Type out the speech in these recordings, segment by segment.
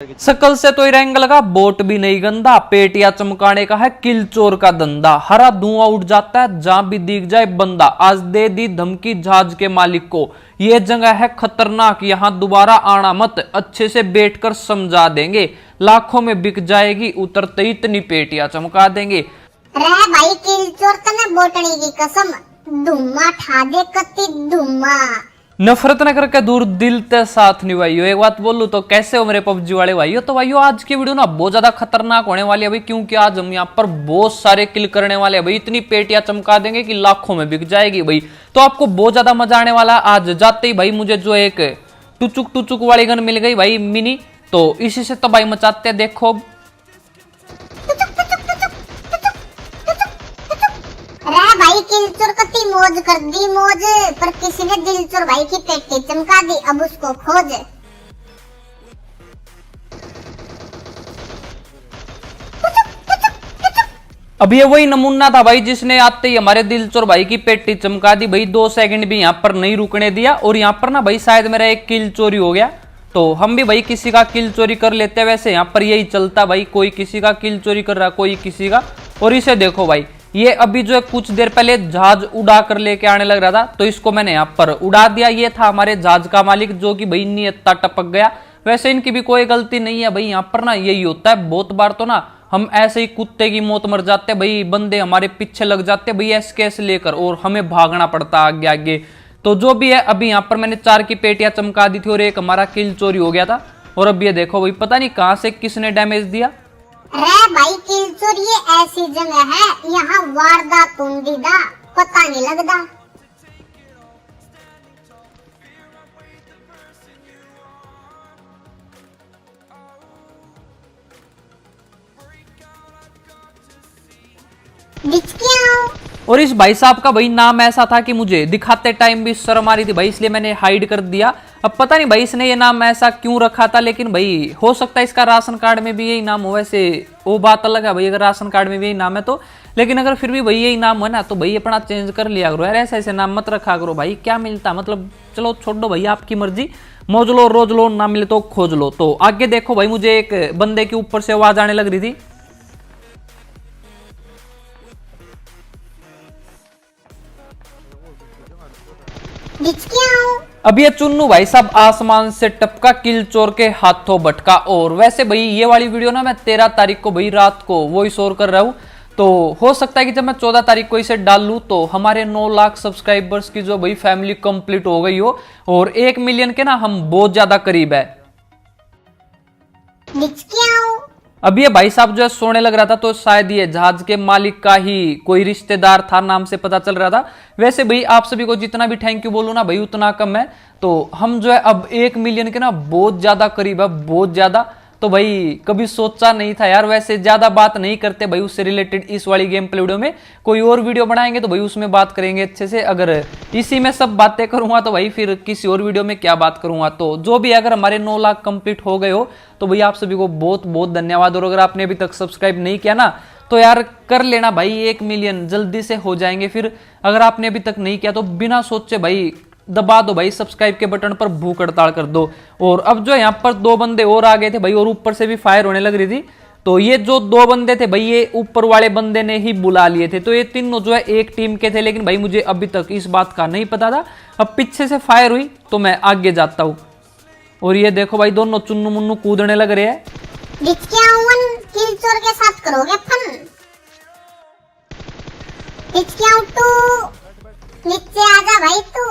शकल से तो रंग लगा बोट भी नहीं गंदा, पेटिया चमकाने का है किलचोर का धंधा। हरा धुआं उठ जाता है जहां भी दिख जाए बंदा। आज दे दी धमकी जहाज के मालिक को, ये जगह है खतरनाक, यहाँ दोबारा आना मत, अच्छे से बैठकर समझा देंगे। लाखों में बिक जाएगी, उतरते ही इतनी पेटियां चमका देंगे। रह भाई किलचोर तने बोटने की कसम, धुम्मा ठा दे कति धुम्मा। नफरत न करके दूर दिल ते साथ निभाइयो। एक बात बोलूं तो कैसे हो मेरे पबजी वाले भाइयों। तो भाइयों आज की वीडियो ना बहुत ज्यादा खतरनाक होने वाली है भाई, क्योंकि आज हम यहाँ पर बहुत सारे किल करने वाले हैं भाई। इतनी पेटियां चमका देंगे कि लाखों में बिक जाएगी भाई। तो आपको बहुत ज्यादा मजा आने वाला। आज जाते ही भाई मुझे जो एक टुचुक वाली गन मिल गई भाई मिनी, तो इसी से तो भाई मचाते देखो। रह भाई किलचोर कति मौज कर दी मौज, पर किसी ने दिलचोर भाई की पेटी चमका दी, अब उसको खोज। अब ये वही नमूना था भाई जिसने आते ही हमारे दिलचोर भाई की पेटी चमका दी भाई। 2 सेकंड भी यहाँ पर नहीं रुकने दिया। और यहाँ पर ना भाई शायद मेरा एक किल चोरी हो गया, तो हम भी भाई किसी का किल चोरी कर लेते हैं। वैसे यहाँ पर यही चलता भाई, कोई किसी का किल चोरी कर रहा, कोई किसी का। और इसे देखो भाई, ये अभी जो है कुछ देर पहले जहाज उड़ा कर लेके आने लग रहा था, तो इसको मैंने यहाँ पर उड़ा दिया। ये था हमारे जहाज का मालिक जो कि भाई नियत्ता टपक गया। वैसे इनकी भी कोई गलती नहीं है भाई। यहाँ पर ना यही होता है बहुत बार, तो ना हम ऐसे ही कुत्ते की मौत मर जाते भाई। बंदे हमारे पीछे लग जाते भाई एसकेएस लेकर, और हमें भागना पड़ता आगे आगे। तो जो भी है, अभी यहाँ पर मैंने 4 की पेटियां चमका दी थी और एक हमारा किल चोरी हो गया था। और अब ये देखो भाई, पता नहीं कहां से किसने डैमेज दिया। रह भाई किलचोर ये ऐसी जगह है, यहाँ वारदात उंडीदा पता नहीं लगता। और इस भाई साहब का भाई नाम ऐसा था कि मुझे दिखाते टाइम भी शर्म आ रही थी भाई, इसलिए मैंने हाइड कर दिया। अब पता नहीं भाई इसने ये नाम ऐसा क्यों रखा था, लेकिन भाई हो सकता है इसका राशन कार्ड में भी यही नाम हो। वैसे वो बात अलग है भाई, अगर राशन कार्ड में भी यही नाम है तो। लेकिन अगर फिर भी भाई यही नाम है ना, तो भाई अपना चेंज कर लिया करो यार। ऐसे ऐसे नाम मत रखा करो भाई, क्या मिलता मतलब। चलो छोड़ दो भाई, आपकी मर्जी, मौज लो रोज लो, ना मिले तो खोज लो। तो आगे देखो भाई, मुझे एक बंदे के ऊपर से आवाज आने लग रही थी। अब ये चुन्नू भाई साहब आसमान से टपका, किल चोर के हाथों भटका। और वैसे भाई ये वाली वीडियो ना मैं 13 तारीख को भाई रात को वॉइस ओवर कर रहा हूँ, तो हो सकता है कि जब मैं 14 तारीख को इसे डाल लूं तो हमारे 9 लाख सब्सक्राइबर्स की जो भाई फैमिली कंप्लीट हो गई हो, और 1 मिलियन के ना हम बहुत ज्यादा करीब है। अब ये भाई साहब जो है सोने लग रहा था, तो शायद ये जहाज के मालिक का ही कोई रिश्तेदार था, नाम से पता चल रहा था। वैसे भाई आप सभी को जितना भी थैंक यू बोलूं ना भाई उतना कम है। तो हम जो है अब 1 मिलियन के ना बहुत ज्यादा करीब है, बहुत ज्यादा। तो भाई कभी सोचा नहीं था यार। वैसे ज्यादा बात नहीं करते भाई उससे रिलेटेड इस वाली गेम प्ले वीडियो में। कोई और वीडियो बनाएंगे तो भाई उसमें बात करेंगे अच्छे से। अगर इसी में सब बातें करूंगा तो भाई फिर किसी और वीडियो में क्या बात करूंगा। तो जो भी अगर हमारे 9 लाख कंप्लीट हो गए हो तो भाई आप सभी को बहुत बहुत धन्यवाद। और अगर आपने अभी तक सब्सक्राइब नहीं किया ना तो यार कर लेना भाई, 1 मिलियन जल्दी से हो जाएंगे। फिर अगर आपने अभी तक नहीं किया तो बिना सोचे भाई दबा दो भाई सब्सक्राइब के बटन पर, भूख हड़ताल कर दो। और अब जो यहाँ पर 2 बंदे और आ गए थे भाई, और ऊपर से भी फायर होने लग रही थी। तो ये जो 2 बंदे थे भाई, ये ऊपर वाले बंदे ने ही बुला लिए थे। तो ये तीनों जो है एक टीम के थे, लेकिन भाई मुझे अभी तक इस बात का नहीं पता था। अब पीछे से फायर हुई तो मैं आगे जाता हूँ। और ये देखो भाई दोनों चुन्नू मुन्नू कूदने लग रहे हैं। किलचोर के साथ करोगे फन? नीचे आजा भाई तू।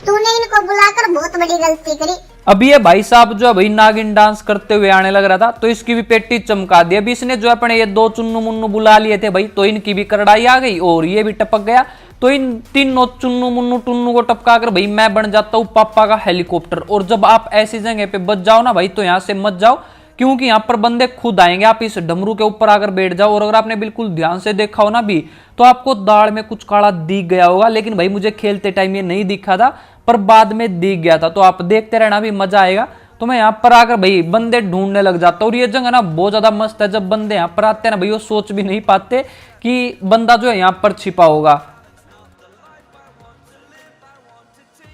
तूने इनको बुलाकर बहुत बड़ी गलती करी। अब ये भाई साहब जो है भाई नागिन डांस करते हुए आने लग रहा था, तो इसकी भी पेटी चमका दी। अभी इसने जो अपने ये 2 चुन्नू मुन्नू बुला लिए थे भाई, तो इनकी भी करड़ाई आ गई और ये भी टपक गया। तो इन तीनों चुन्नू मुन्नू टुन्नू को टपका कर भाई मैं बन जाता हूँ पापा का हेलीकॉप्टर। और जब आप ऐसी जगह पे बच जाओ ना भाई, तो यहाँ से मत जाओ, क्योंकि यहाँ पर बंदे खुद आएंगे। आप इस डमरू के ऊपर आकर बैठ जाओ। और अगर आपने बिल्कुल ध्यान से देखा हो ना भी, तो आपको दाढ़ में कुछ काला दिख गया होगा, लेकिन भाई मुझे खेलते टाइम ये नहीं दिखा था, पर बाद में दिख गया था। तो आप देखते रहना भी, मजा आएगा। तो तो मैं यहाँ पर आकर भाई बंदे ढूंढने लग जाता हूँ। और ये जगह ना बहुत ज्यादा मस्त है, जब बंदे यहाँ पर आते हैं ना भाई वो सोच भी नहीं पाते कि बंदा जो है यहाँ पर छिपा होगा।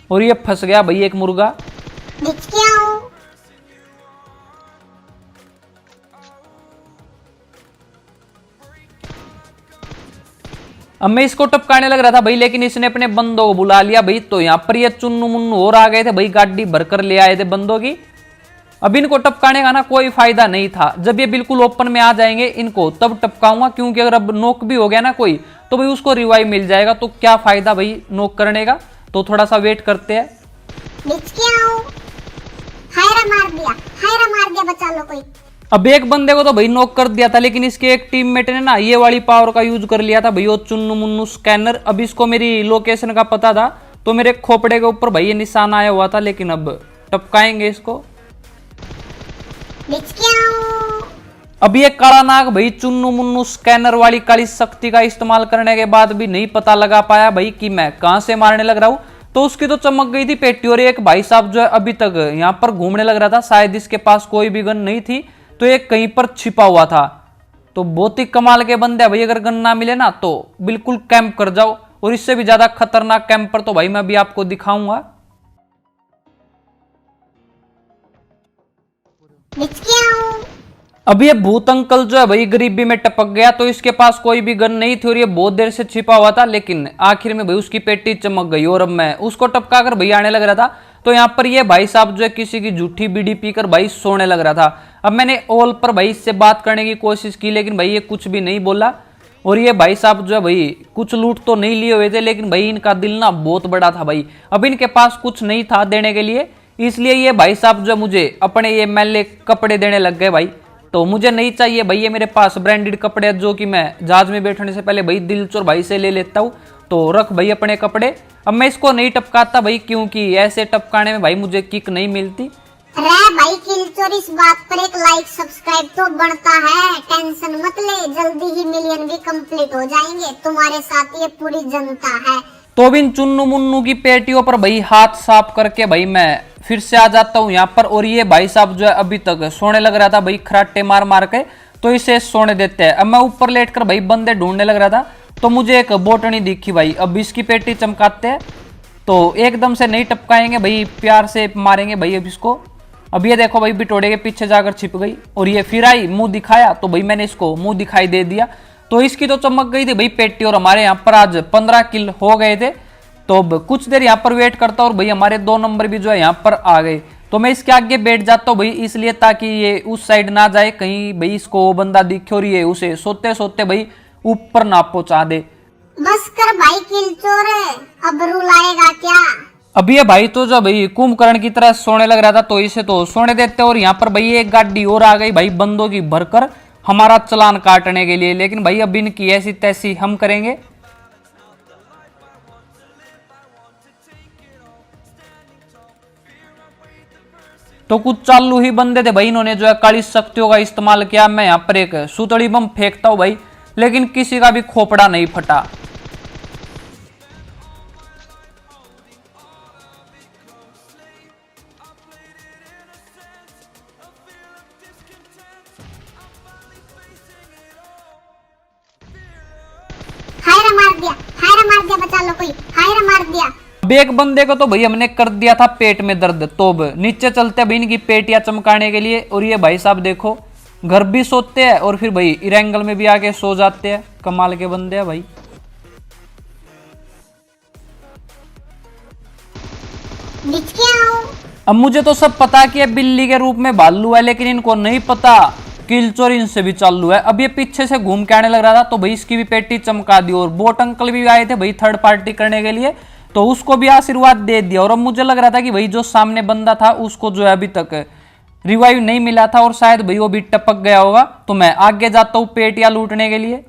और ये फंस गया भाई एक मुर्गा। दिख क्या हूँ? अब मैं इसको टपकाने लग रहा था भाई, लेकिन इसने अपने बंदों को बुला लिया भाई। तो यहाँ पर ये चुन्नू मुन्नू और आ गए थे भाई, गाड़ी भरकर ले आए थे बंदों की। अब इनको टपकाने का ना कोई फायदा नहीं था। जब ये बिल्कुल ओपन में आ जाएंगे इनको तब टपकाऊंगा, क्योंकि अगर अब नोक भी हो गया ना कोई तो भाई उसको रिवाइव मिल जाएगा। तो क्या फायदा भाई नोक करने का, तो थोड़ा सा वेट करते हैं। दिख क्या हूँ? हायरा मार दिया, बचा लो कोई। अब एक बंदे को तो भाई नॉक कर दिया था, लेकिन इसके एक टीममेट ने ना ये वाली पावर का यूज कर लिया था भाई, वो चुन्नू मुन्नू स्कैनर। अब इसको मेरी लोकेशन का पता था तो मेरे खोपड़े के ऊपर भाई ये निशान आया हुआ था। लेकिन अब टपकाएंगे इसको। अब ये काला नाग भाई चुन्नू मुन्नू स्कैनर वाली काली शक्ति का इस्तेमाल करने के बाद भी नहीं पता लगा पाया भाई कि मैं कहां से मारने लग रहा हूं। तो उसकी तो चमक गई थी पेटी। और एक भाई साहब जो है अभी तक यहाँ पर घूमने लग रहा था, शायद इसके पास कोई भी गन नहीं थी तो ये कहीं पर छिपा हुआ था। तो बहुत ही कमाल के बंदे भाई, अगर गन ना मिले ना तो बिल्कुल कैंप कर जाओ। और इससे भी ज्यादा खतरनाक कैंपर तो भाई मैं भी आपको दिखाऊंगा। अब ये भूत अंकल जो है भाई गरीबी में टपक गया, तो इसके पास कोई भी गन नहीं थी और ये बहुत देर से छिपा हुआ था। लेकिन आखिर में भाई उसकी पेटी चमक गई और अब मैं उसको टपका कर भाई आने लग रहा था। तो यहाँ पर ये भाई साहब जो है किसी की झूठी बीड़ी पीकर भाई सोने लग रहा था। अब मैंने ऑल पर भाई इससे बात करने की कोशिश की, लेकिन भाई ये कुछ भी नहीं बोला। और ये भाई साहब जो है भाई कुछ लूट तो नहीं लिए हुए थे, लेकिन भाई इनका दिल ना बहुत बड़ा था भाई। अब इनके पास कुछ नहीं था देने के लिए, इसलिए ये भाई साहब जो मुझे अपने ये मैले कपड़े देने लग गए भाई। तो मुझे नहीं चाहिए भाई ये मेरे पास ब्रांडेड कपड़े, जो कि मैं जहाज में बैठने से पहले भाई दिलचोर भाई से ले लेता हूँ। तो रख भाई अपने कपड़े। अब मैं इसको नहीं टपकाता भाई, क्योंकि ऐसे टपकाने में भाई मुझे किक नहीं मिलती। अरे भाई किलचोर, इस बात पर एक लाइक सब्सक्राइब तो बनता है, टेंशन मत ले, जल्दी ही मिलियन भी कंप्लीट हो जाएंगे, तुम्हारे साथ ये पूरी जनता है। तो अब इन चुन्नू मुन्नू की पेटियों पर भाई हाथ साफ करके भाई मैं फिर से आ जाता हूँ यहाँ पर। और ये भाई साहब जो है अभी तक सोने लग रहा था भाई खराटे मार मार के, तो इसे सोने देते हैं। अब मैं ऊपर लेट कर भाई बंदे ढूंढने लग रहा था, तो मुझे एक बोटनी दिखी भाई। अब इसकी पेटी चमकाते हैं, तो एकदम से नहीं टपकाएंगे भाई, प्यार से मारेंगे भाई अब इसको। अब ये देखो भाई बिटोड़े के पीछे जाकर छिप गई और ये फिर आई, मुंह दिखाया तो भाई मैंने इसको मुंह दिखाई दे दिया। तो इसकी तो चमक गई थी भाई पेटी। और हमारे यहाँ पर आज 15 किल हो गए थे। तो अब कुछ देर यहाँ पर वेट करता हूँ और भाई हमारे 2 नंबर भी जो है यहाँ पर आ गए। तो मैं इसके आगे बैठ जाता हूँ भाई, इसलिए ताकि ये उस साइड ना जाए, कहीं भाई इसको वो बंदा दिखे और ये उसे सोते सोते भाई ऊपर ना पहुंचा दे। बस कर भाई किलचोर, अब रुलाएगा क्या? अब ये भाई तो जो भाई कुंभकर्ण की तरह सोने लग रहा था, तो इसे तो सोने देते। और यहाँ पर भाई एक गाड़ी और आ गई भाई बंदों की भरकर हमारा चलान काटने के लिए। लेकिन भाई अब इनकी ऐसी तैसी हम करेंगे। तो कुछ चालू ही बंदे थे भाई, इन्होंने जो है काली शक्तियों का इस्तेमाल किया। मैं यहाँ पर एक सुतड़ी बम फेंकता हूँ भाई, लेकिन किसी का भी खोपड़ा नहीं फटा। हायरा मार दिया, बचा लो कोई, हायरा मार दिया। अब एक बंदे को तो भाई हमने कर दिया था पेट में दर्द। तो अब नीचे चलते भाई इनकी पेटियां चमकाने के लिए। और ये भाई साहब देखो घर भी सोते हैं और फिर भाई इरेंगल में भी आके सो जाते हैं। कमाल के बंदे हैं भाई। अब मुझे तो सब पता कि बिल्ली के रूप में भालू है, लेकिन इनको नहीं पता किलचोर इनसे भी चालू है। अब ये पीछे से घूम के आने लग रहा था, तो भाई इसकी भी पेटी चमका दी। और बोट अंकल भी आए थे भाई थर्ड पार्टी करने के लिए, तो उसको भी आशीर्वाद दे दिया। और अब मुझे लग रहा था कि भाई जो सामने बंदा था उसको जो है अभी तक रिवाइव नहीं मिला था और शायद भाई वो भी टपक गया होगा। तो मैं आगे जाता हूँ पेटियां लूटने के लिए।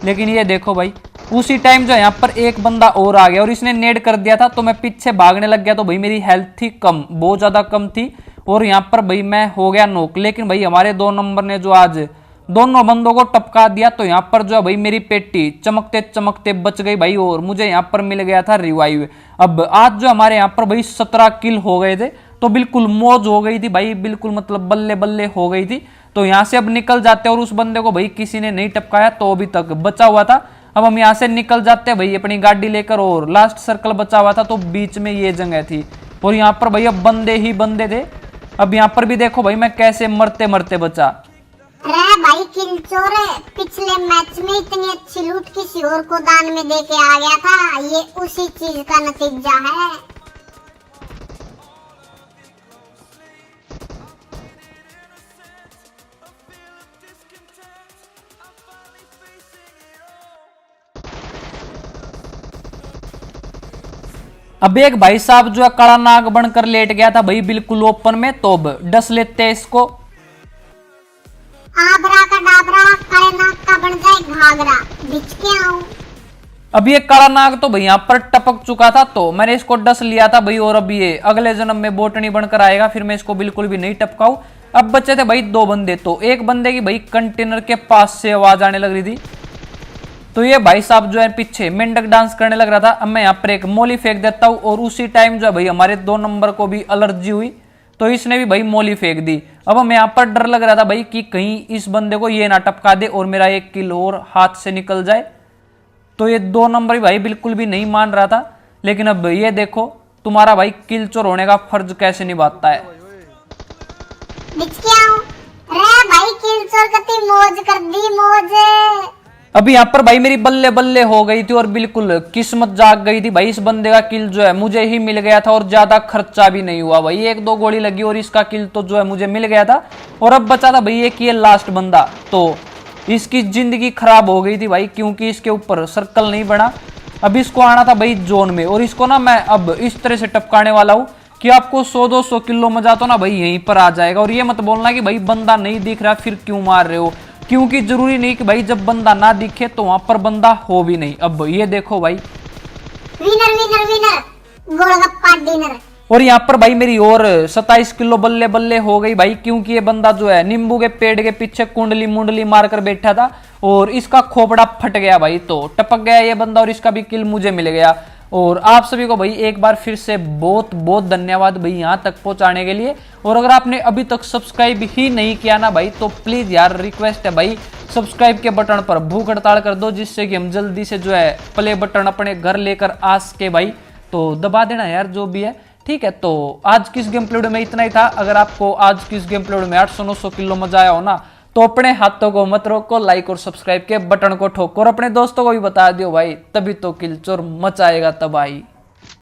लेकिन ये देखो भाई उसी टाइम जो यहाँ पर एक बंदा और आ गया और इसने नेड कर दिया था, तो मैं पीछे भागने लग गया। तो भाई मेरी हेल्थ थी कम, बहुत ज्यादा कम थी, और यहाँ पर भाई मैं हो गया नोक। लेकिन भाई हमारे 2 नंबर ने जो आज दोनों बंदों को टपका दिया, तो यहाँ पर जो है भाई मेरी पेटी चमकते चमकते बच गई भाई, और मुझे यहाँ पर मिल गया था रिवाइव। अब आज जो हमारे यहाँ पर भाई 17 किल हो गए थे। तो बिल्कुल मौज हो गई थी भाई, बिल्कुल मतलब बल्ले बल्ले हो गई थी। तो यहाँ से अब निकल जाते और उस बंदे को भाई किसी ने नहीं टपकाया तो अभी तक बचा हुआ था। अब हम यहाँ से निकल जाते भाई अपनी गाड़ी लेकर, और लास्ट सर्कल बचा हुआ था तो बीच में ये जगह थी और यहाँ पर भाई अब बंदे ही बंदे थे। अब यहाँ पर भी देखो भाई मैं कैसे मरते मरते बचा। रे भाई किलचोर, पिछले मैच में इतनी अच्छी लूट किसी और को दान में दे के आ गया था, ये उसी चीज का नतीजा है। अब एक भाई साहब जो है काला नाग बनकर लेट गया था भाई बिल्कुल ओपन में, तो अब डस लेते हैं इसको। आबरा का डाबरा काले नाग का बन जाए घाघरा, बिच के आऊं। अब ये काला नाग तो भाई यहाँ पर टपक चुका था तो मैंने इसको डस लिया था भाई, और अब ये अगले जन्म में बोटनी बनकर आएगा, फिर मैं इसको बिल्कुल भी नहीं टपकाऊ। अब बचे थे भाई दो बंदे, तो एक बंदे की भाई कंटेनर के पास से आवाज आने लग रही थी, तो ये भाई साहब जो है पीछे मेंढक डांस करने लग रहा था। अब मैं यहाँ पर एक मोली फेंक देता हूँ, और उसी टाइम जो है भाई हमारे 2 नंबर को भी एलर्जी हुई तो इसने भी भाई मोली फेंक दी। अब हमें यहाँ पर डर लग रहा था भाई कि कहीं इस बंदे को ये ना टपका दे और मेरा 1 किल और हाथ से निकल जाए। तो ये 2 नंबर भी भाई बिल्कुल भी नहीं मान रहा था, लेकिन अब ये देखो तुम्हारा भाई किल चोर होने का फर्ज कैसे निभाता है। भाई किल चोर कती मौज कर दी, मौज। अभी यहाँ पर भाई मेरी बल्ले बल्ले हो गई थी और बिल्कुल किस्मत जाग गई थी भाई, इस बंदे का किल जो है मुझे ही मिल गया था और ज्यादा खर्चा भी नहीं हुआ भाई, 1-2 गोली लगी और इसका किल तो जो है मुझे मिल गया था। और अब बचा था भाई एक ये लास्ट बंदा, तो इसकी जिंदगी खराब हो गई थी भाई क्योंकि इसके ऊपर सर्कल नहीं बना। अब इसको आना था भाई जोन में, और इसको ना मैं अब इस तरह से टपकाने वाला हूँ कि आपको 100-200 किलो मजा तो ना भाई यहीं पर आ जाएगा। और ये मत बोलना कि भाई बंदा नहीं दिख रहा फिर क्यों मार रहे हो, क्योंकि जरूरी नहीं कि भाई जब बंदा ना दिखे तो वहां पर बंदा हो भी नहीं। अब ये देखो भाई winner winner winner, golgappa dinner. और यहाँ पर भाई मेरी और 27 किलो बल्ले बल्ले हो गई भाई, क्योंकि ये बंदा जो है नींबू के पेड़ के पीछे कुंडली मुंडली मारकर बैठा था और इसका खोपड़ा फट गया भाई, तो टपक गया ये बंदा और इसका भी किल मुझे मिल गया। और आप सभी को भाई एक बार फिर से बहुत बहुत धन्यवाद भाई यहाँ तक पहुंचाने के लिए। और अगर आपने अभी तक सब्सक्राइब ही नहीं किया ना भाई तो प्लीज यार रिक्वेस्ट है भाई, सब्सक्राइब के बटन पर भूख हड़ताल कर दो, जिससे कि हम जल्दी से जो है प्ले बटन अपने घर लेकर आ सके भाई, तो दबा देना यार जो भी है, ठीक है। तो आज की इस गेम प्ले में इतना ही था। अगर आपको आज की इस गेम प्ले में 800-900 किलो मजा आया हो ना तो अपने हाथों को मत रोको, लाइक और सब्सक्राइब के बटन को ठोको और अपने दोस्तों को भी बता दियो भाई, तभी तो किल चोर मचाएगा तबाही।